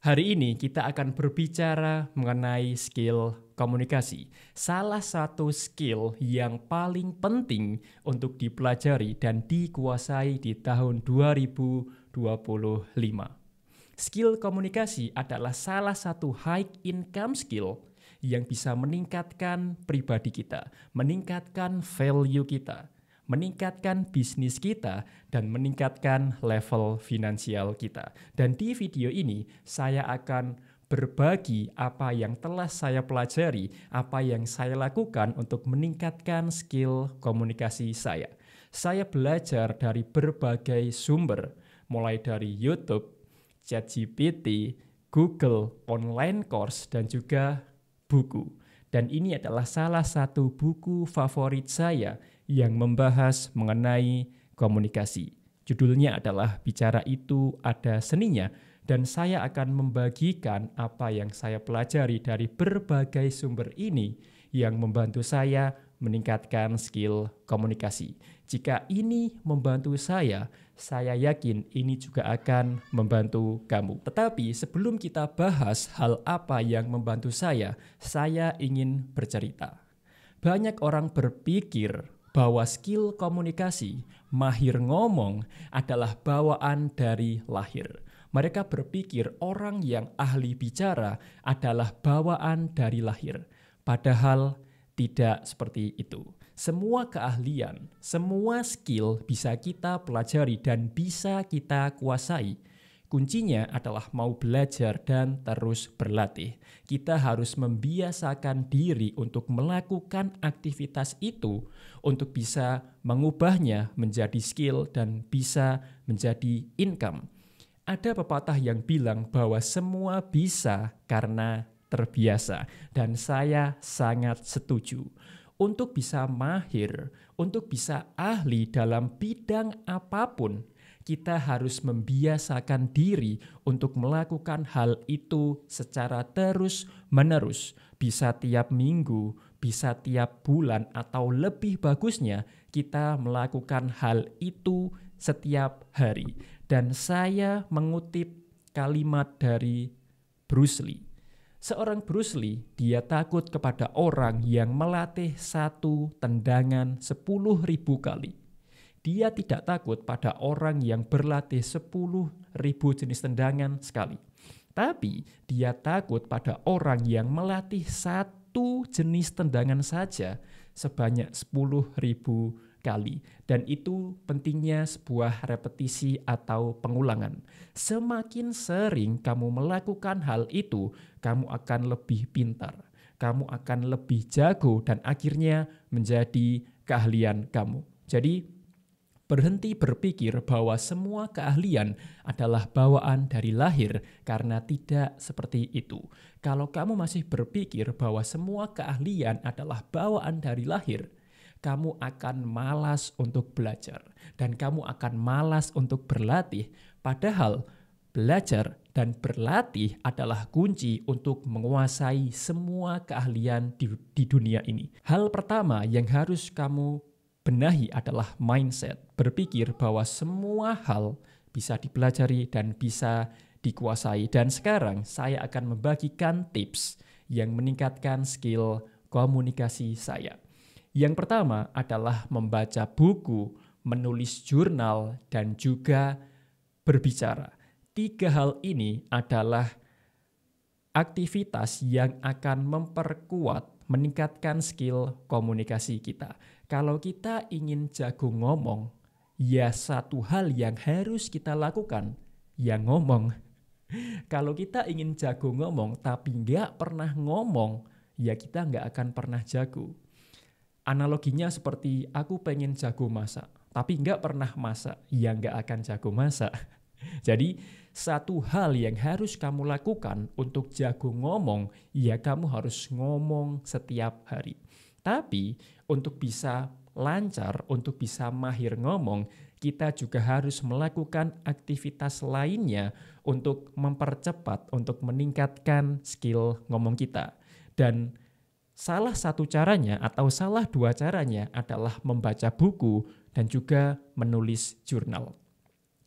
Hari ini kita akan berbicara mengenai skill komunikasi. Salah satu skill yang paling penting untuk dipelajari dan dikuasai di tahun 2025. Skill komunikasi adalah salah satu high income skill yang bisa meningkatkan pribadi kita, meningkatkan value kita, meningkatkan bisnis kita, dan meningkatkan level finansial kita. Dan di video ini saya akan berbagi apa yang telah saya pelajari, apa yang saya lakukan untuk meningkatkan skill komunikasi saya. Saya belajar dari berbagai sumber, mulai dari YouTube, ChatGPT, Google, online course, dan juga buku. Dan ini adalah salah satu buku favorit saya yang membahas mengenai komunikasi. Judulnya adalah Bicara Itu Ada Seninya, dan saya akan membagikan apa yang saya pelajari dari berbagai sumber ini yang membantu saya meningkatkan skill komunikasi. Jika ini membantu saya yakin ini juga akan membantu kamu. Tetapi sebelum kita bahas hal apa yang membantu saya ingin bercerita. Banyak orang berpikir bahwa skill komunikasi, mahir ngomong adalah bawaan dari lahir. Mereka berpikir orang yang ahli bicara adalah bawaan dari lahir. Padahal tidak seperti itu. Semua keahlian, semua skill bisa kita pelajari dan bisa kita kuasai. Kuncinya adalah mau belajar dan terus berlatih. Kita harus membiasakan diri untuk melakukan aktivitas itu untuk bisa mengubahnya menjadi skill dan bisa menjadi income. Ada pepatah yang bilang bahwa semua bisa karena terbiasa, dan saya sangat setuju. Untuk bisa mahir, untuk bisa ahli dalam bidang apapun, kita harus membiasakan diri untuk melakukan hal itu secara terus-menerus. Bisa tiap minggu, bisa tiap bulan, atau lebih bagusnya kita melakukan hal itu setiap hari. Dan saya mengutip kalimat dari Bruce Lee. Seorang Bruce Lee, dia takut kepada orang yang melatih satu tendangan 10.000 kali. Dia tidak takut pada orang yang berlatih 10.000 jenis tendangan sekali. Tapi dia takut pada orang yang melatih satu jenis tendangan saja sebanyak 10.000 kali. Dan itu pentingnya sebuah repetisi atau pengulangan. Semakin sering kamu melakukan hal itu, kamu akan lebih pintar, kamu akan lebih jago, dan akhirnya menjadi keahlian kamu. Jadi berhenti berpikir bahwa semua keahlian adalah bawaan dari lahir, karena tidak seperti itu. Kalau kamu masih berpikir bahwa semua keahlian adalah bawaan dari lahir, kamu akan malas untuk belajar dan kamu akan malas untuk berlatih. Padahal belajar dan berlatih adalah kunci untuk menguasai semua keahlian di dunia ini. Hal pertama yang harus kamu benahi adalah mindset. Berpikir bahwa semua hal bisa dipelajari dan bisa dikuasai. Dan sekarang saya akan membagikan tips yang meningkatkan skill komunikasi saya. Yang pertama adalah membaca buku, menulis jurnal, dan juga berbicara. 3 hal ini adalah aktivitas yang akan memperkuat, meningkatkan skill komunikasi kita. Kalau kita ingin jago ngomong, ya satu hal yang harus kita lakukan, ya ngomong. Kalau kita ingin jago ngomong tapi nggak pernah ngomong, ya kita nggak akan pernah jago. Analoginya seperti aku pengen jago masak, tapi nggak pernah masak, ya nggak akan jago masak. Jadi satu hal yang harus kamu lakukan untuk jago ngomong, ya kamu harus ngomong setiap hari. Tapi untuk bisa lancar, untuk bisa mahir ngomong, kita juga harus melakukan aktivitas lainnya untuk mempercepat, untuk meningkatkan skill ngomong kita. Dan salah satu caranya atau salah 2 caranya adalah membaca buku dan juga menulis jurnal.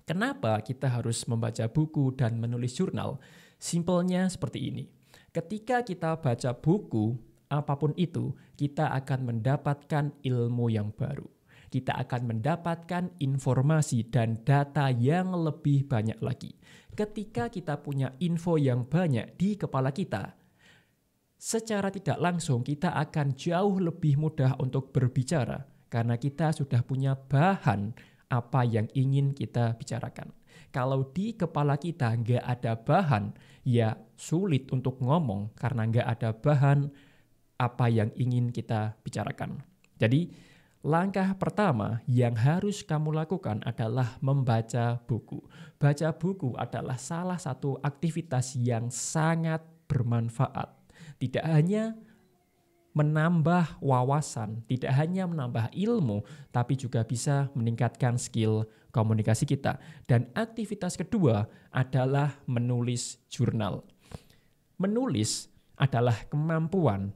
Kenapa kita harus membaca buku dan menulis jurnal? Simpelnya seperti ini. Ketika kita baca buku, apapun itu, kita akan mendapatkan ilmu yang baru. Kita akan mendapatkan informasi dan data yang lebih banyak lagi. Ketika kita punya info yang banyak di kepala kita, secara tidak langsung kita akan jauh lebih mudah untuk berbicara karena kita sudah punya bahan apa yang ingin kita bicarakan. Kalau di kepala kita nggak ada bahan, ya sulit untuk ngomong karena nggak ada bahan apa yang ingin kita bicarakan. Jadi, langkah pertama yang harus kamu lakukan adalah membaca buku. Baca buku adalah salah satu aktivitas yang sangat bermanfaat. Tidak hanya menambah wawasan, tidak hanya menambah ilmu, tapi juga bisa meningkatkan skill komunikasi kita. Dan aktivitas kedua adalah menulis jurnal. Menulis adalah kemampuan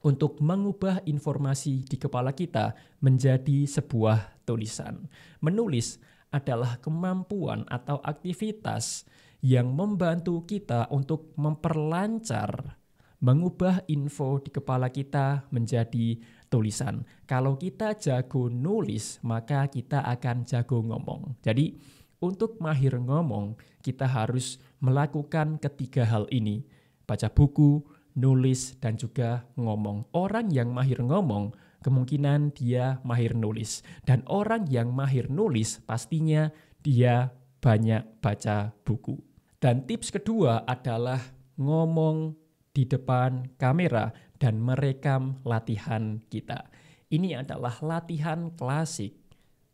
untuk mengubah informasi di kepala kita menjadi sebuah tulisan. Menulis adalah kemampuan atau aktivitas yang membantu kita untuk memperlancar, mengubah info di kepala kita menjadi tulisan. Kalau kita jago nulis, maka kita akan jago ngomong. Jadi, untuk mahir ngomong, kita harus melakukan ketiga hal ini. Baca buku, nulis, dan juga ngomong. Orang yang mahir ngomong, kemungkinan dia mahir nulis. Dan orang yang mahir nulis, pastinya dia banyak baca buku. Dan tips kedua adalah ngomong di depan kamera dan merekam latihan kita. Ini adalah latihan klasik,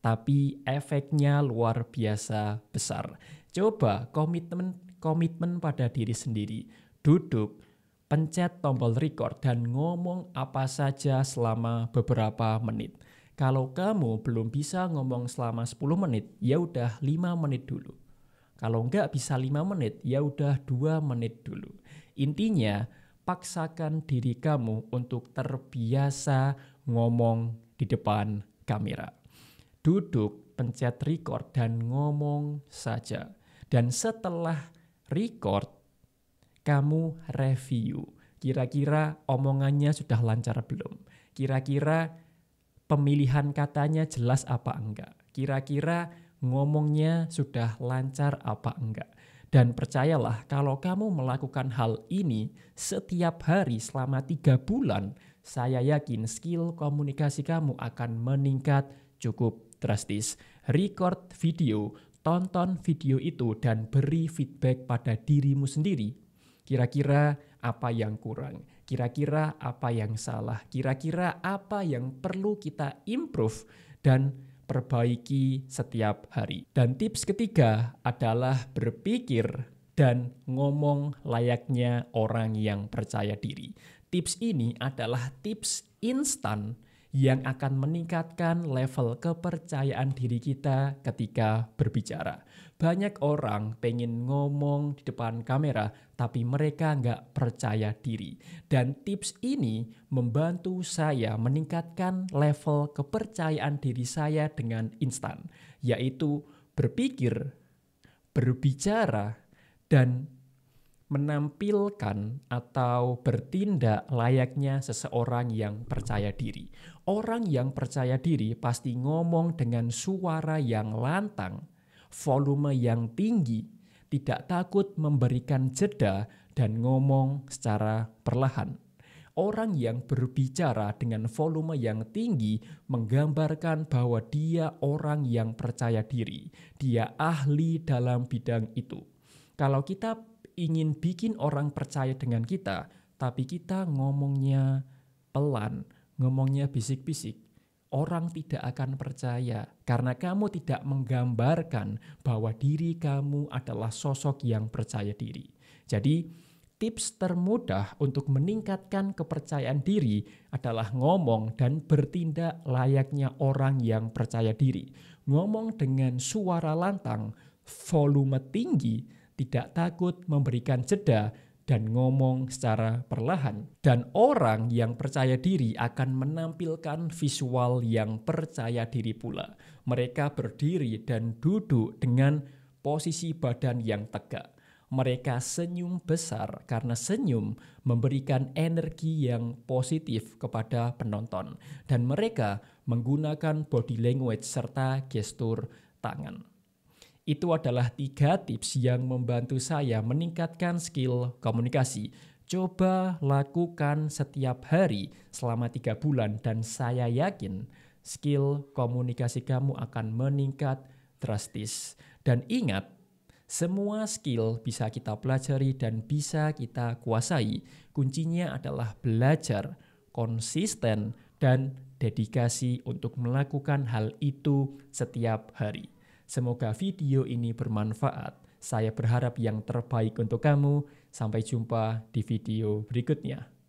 tapi efeknya luar biasa besar. Coba komitmen pada diri sendiri. Duduk, pencet tombol record dan ngomong apa saja selama beberapa menit. Kalau kamu belum bisa ngomong selama 10 menit, ya udah 5 menit dulu. Kalau nggak bisa 5 menit, ya udah 2 menit dulu. Intinya, paksakan diri kamu untuk terbiasa ngomong di depan kamera. Duduk, pencet record, dan ngomong saja. Dan setelah record, kamu review. Kira-kira omongannya sudah lancar belum? Kira-kira pemilihan katanya jelas apa enggak? Kira-kira ngomongnya sudah lancar apa enggak? Dan percayalah, kalau kamu melakukan hal ini setiap hari selama 3 bulan, saya yakin skill komunikasi kamu akan meningkat cukup drastis. Record video, tonton video itu, dan beri feedback pada dirimu sendiri. Kira-kira apa yang kurang? Kira-kira apa yang salah? Kira-kira apa yang perlu kita improve dan perbaiki setiap hari. Dan tips ketiga adalah berpikir dan ngomong layaknya orang yang percaya diri. Tips ini adalah tips instan yang akan meningkatkan level kepercayaan diri kita ketika berbicara. Banyak orang pengen ngomong di depan kamera, tapi mereka nggak percaya diri. Dan tips ini membantu saya meningkatkan level kepercayaan diri saya dengan instan, yaitu berpikir, berbicara, dan menampilkan atau bertindak layaknya seseorang yang percaya diri. Orang yang percaya diri pasti ngomong dengan suara yang lantang, volume yang tinggi, tidak takut memberikan jeda, dan ngomong secara perlahan. Orang yang berbicara dengan volume yang tinggi menggambarkan bahwa dia orang yang percaya diri. Dia ahli dalam bidang itu. Kalau kita ingin bikin orang percaya dengan kita, tapi kita ngomongnya pelan, ngomongnya bisik-bisik, orang tidak akan percaya karena kamu tidak menggambarkan bahwa diri kamu adalah sosok yang percaya diri. Jadi, tips termudah untuk meningkatkan kepercayaan diri adalah ngomong dan bertindak layaknya orang yang percaya diri. Ngomong dengan suara lantang, volume tinggi, tidak takut memberikan jeda, dan ngomong secara perlahan. Dan orang yang percaya diri akan menampilkan visual yang percaya diri pula. Mereka berdiri dan duduk dengan posisi badan yang tegak. Mereka senyum besar karena senyum memberikan energi yang positif kepada penonton. Dan mereka menggunakan body language serta gestur tangan. Itu adalah 3 tips yang membantu saya meningkatkan skill komunikasi. Coba lakukan setiap hari selama 3 bulan dan saya yakin skill komunikasi kamu akan meningkat drastis. Dan ingat, semua skill bisa kita pelajari dan bisa kita kuasai. Kuncinya adalah belajar, konsisten, dan dedikasi untuk melakukan hal itu setiap hari. Semoga video ini bermanfaat. Saya berharap yang terbaik untuk kamu. Sampai jumpa di video berikutnya.